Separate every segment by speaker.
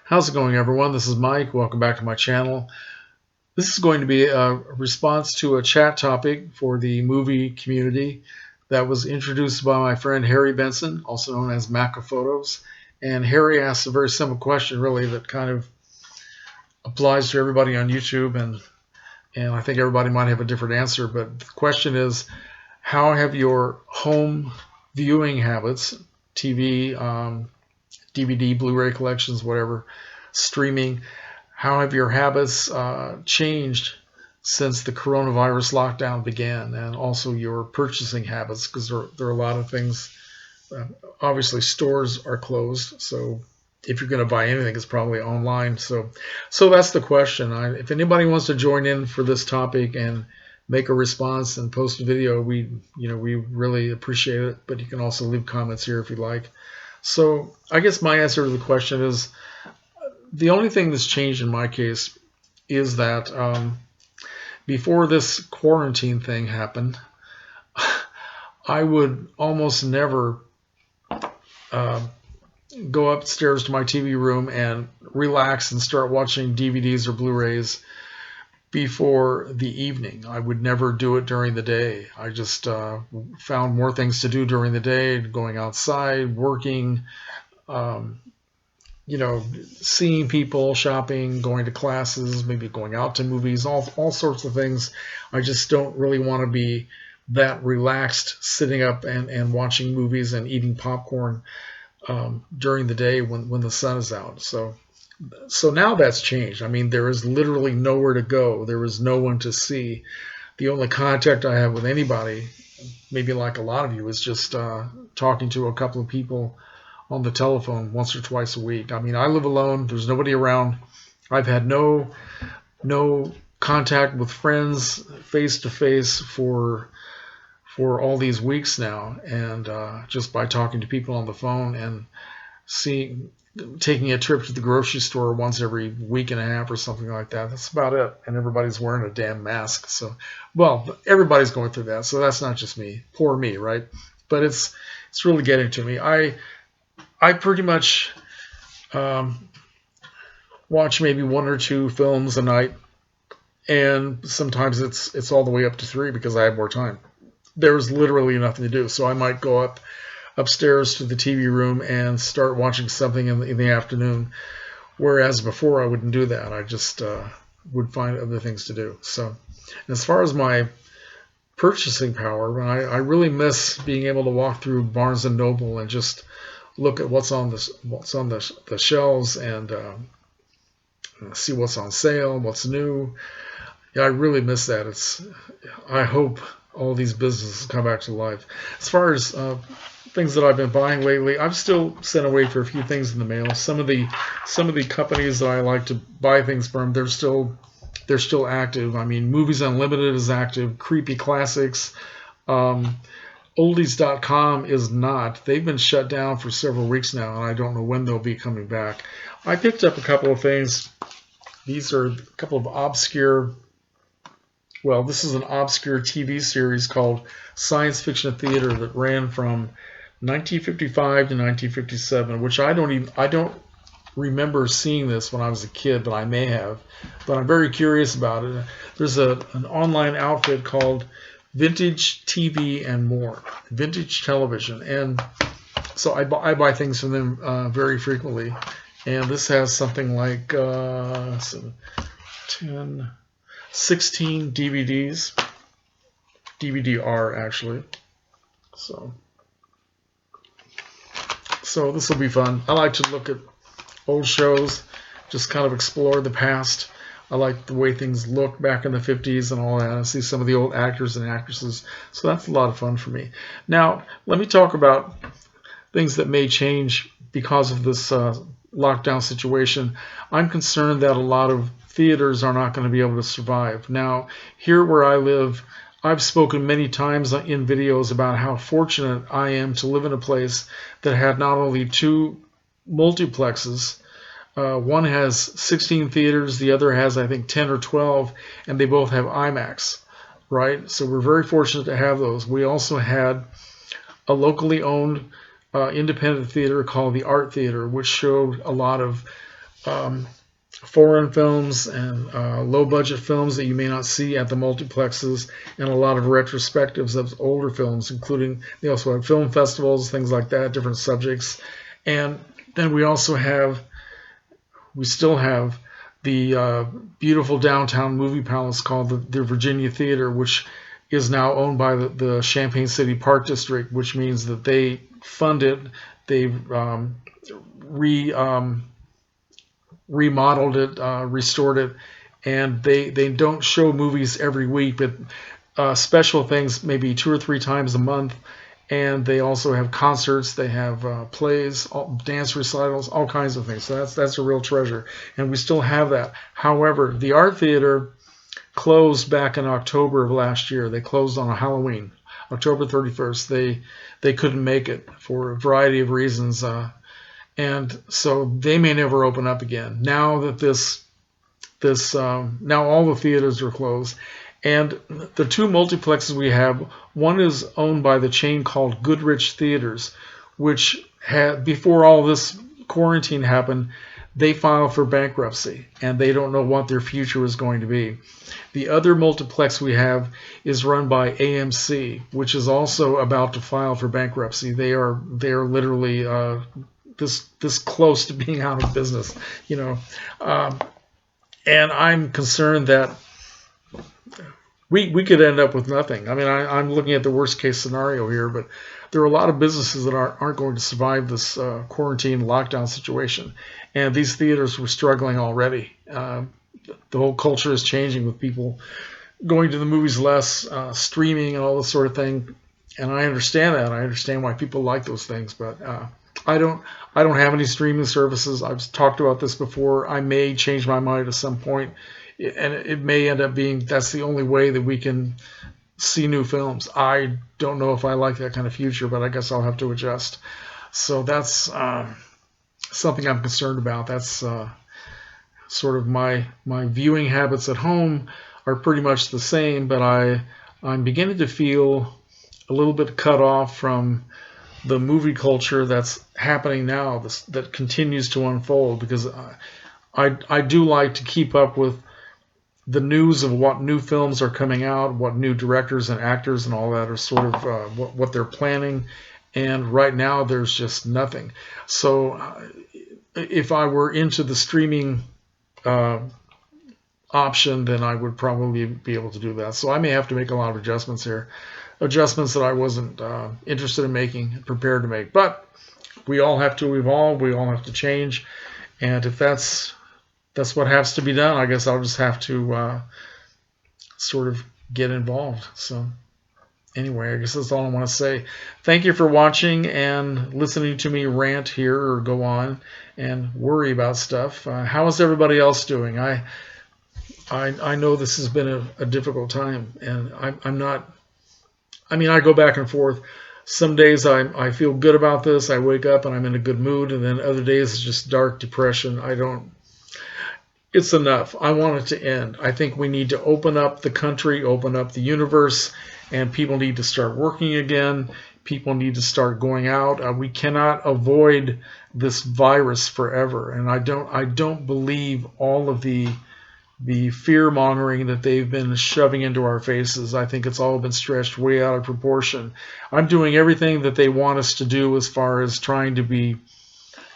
Speaker 1: How's it going, everyone? This is Mike. Welcome back to my channel. This is going to be a response to a chat topic for the movie community that was introduced by my friend Harry Benson, also known as Maca Photos. And Harry asked a very simple question, really, that kind of applies to everybody on YouTube, and I think everybody might have a different answer. But the question is, how have your home viewing habits, TV, DVD, Blu-ray collections, whatever, streaming, how have your habits changed since the coronavirus lockdown began, and also your purchasing habits? Because there are a lot of things. Obviously, stores are closed, so if you're going to buy anything, it's probably online. So that's the question. If anybody wants to join in for this topic and make a response and post a video, we really appreciate it. But you can also leave comments here if you like. So I guess my answer to the question is the only thing that's changed in my case is that before this quarantine thing happened, I would almost never go upstairs to my TV room and relax and start watching DVDs or Blu-rays before the evening. I would never do it during the day. I just found more things to do during the day, going outside, working, seeing people, shopping, going to classes, maybe going out to movies, all sorts of things. I just don't really want to be that relaxed sitting up and watching movies and eating popcorn during the day when the sun is out. So now that's changed. I mean, there is literally nowhere to go. There is no one to see. The only contact I have with anybody, maybe like a lot of you, is just talking to a couple of people on the telephone once or twice a week. I mean, I live alone. There's nobody around. I've had no contact with friends face to face for all these weeks now, and just by talking to people on the phone and taking a trip to the grocery store once every week and a half or something like that. That's about it. And everybody's wearing a damn mask. So, well, everybody's going through that. So that's not just me. Poor me, right? But it's really getting to me. I pretty much watch maybe one or two films a night, and sometimes it's all the way up to three because I have more time. There's literally nothing to do. So I might go upstairs to the TV room and start watching something in the afternoon, whereas before I wouldn't do that. I just would find other things to do. So as far as my purchasing power, I really miss being able to walk through Barnes and Noble and just look at what's on the shelves and see what's on sale, what's new. Yeah, I really miss that. I hope all these businesses come back to life. As far as things that I've been buying lately, I've still sent away for a few things in the mail. Some of the companies that I like to buy things from, they're still active. I mean, Movies Unlimited is active. Creepy Classics, Oldies.com is not. They've been shut down for several weeks now, and I don't know when they'll be coming back. I picked up a couple of things. These are a couple of obscure. Well, this is an obscure TV series called Science Fiction Theater that ran from 1955 to 1957, which I don't remember seeing this when I was a kid, but I may have. But I'm very curious about it. There's an online outfit called Vintage TV and More, Vintage Television, and so I buy things from them very frequently. And this has something like 16 DVDs, DVD-R actually. So this will be fun. I like to look at old shows, just kind of explore the past. I like the way things look back in the 50s and all that. I see some of the old actors and actresses. So that's a lot of fun for me. Now, let me talk about things that may change because of this lockdown situation. I'm concerned that a lot of theaters are not going to be able to survive. Now, here where I live, I've spoken many times in videos about how fortunate I am to live in a place that had not only two multiplexes. One has 16 theaters, the other has, I think, 10 or 12, and they both have IMAX, right? So we're very fortunate to have those. We also had a locally owned independent theater called the Art Theater, which showed a lot of foreign films and low-budget films that you may not see at the multiplexes, and a lot of retrospectives of older films, including they also have film festivals, things like that, different subjects. And then we still have the beautiful downtown movie palace called the Virginia Theater, which is now owned by the Champaign City Park District, which means that they fund it. They've remodeled it, restored it, and they don't show movies every week, but special things maybe 2 or 3 times a month. And they also have concerts, they have plays, dance recitals, all kinds of things. So that's a real treasure, and we still have that. However, the art theater closed back in October of last year. They closed on a Halloween, October 31st. They couldn't make it for a variety of reasons, and so they may never open up again. Now that now all the theaters are closed. And the 2 multiplexes we have, one is owned by the chain called Goodrich Theaters, which had, before all this quarantine happened, they filed for bankruptcy, and they don't know what their future is going to be. The other multiplex we have is run by AMC, which is also about to file for bankruptcy. They are literally this close to being out of business, and I'm concerned that we could end up with nothing. I mean, I'm looking at the worst case scenario here, but there are a lot of businesses that aren't going to survive this quarantine lockdown situation. And these theaters were struggling already. The whole culture is changing with people going to the movies less, streaming and all this sort of thing. And I understand that. I understand why people like those things, but I don't have any streaming services. I've talked about this before. I may change my mind at some point. And it may end up being that's the only way that we can see new films. I don't know if I like that kind of future, but I guess I'll have to adjust. So that's something I'm concerned about. That's sort of my viewing habits at home are pretty much the same, but I'm beginning to feel a little bit cut off from the movie culture that's happening now, that continues to unfold, because I do like to keep up with the news of what new films are coming out, what new directors and actors and all that are sort of what they're planning. And right now there's just nothing. So if I were into the streaming option, then I would probably be able to do that. So I may have to make a lot of adjustments here, adjustments that I wasn't interested in making, prepared to make. But we all have to evolve. We all have to change. And if that's what has to be done, I guess I'll just have to sort of get involved. So anyway, I guess that's all I want to say. Thank you for watching and listening to me rant here or go on and worry about stuff. How is everybody else doing? I know this has been a difficult time, and I'm not. I mean, I go back and forth. Some days I feel good about this. I wake up and I'm in a good mood, and then other days it's just dark depression. It's enough. I want it to end. I think we need to open up the country, open up the universe, and people need to start working again. People need to start going out. We cannot avoid this virus forever. And I don't believe all of the fear-mongering that they've been shoving into our faces. I think it's all been stretched way out of proportion. I'm doing everything that they want us to do as far as trying to be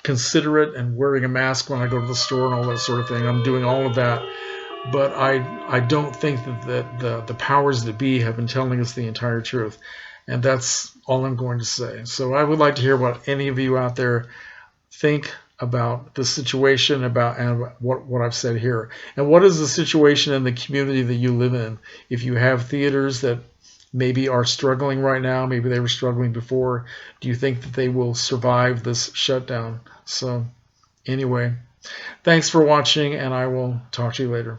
Speaker 1: considerate and wearing a mask when I go to the store and all that sort of thing. I'm doing all of that, but I don't think that the powers that be have been telling us the entire truth, and that's all I'm going to say. So I would like to hear what any of you out there think about the situation, and what I've said here, and what is the situation in the community that you live in. If you have theaters that maybe are struggling right now, maybe they were struggling before, do you think that they will survive this shutdown? So anyway, thanks for watching, and I will talk to you later.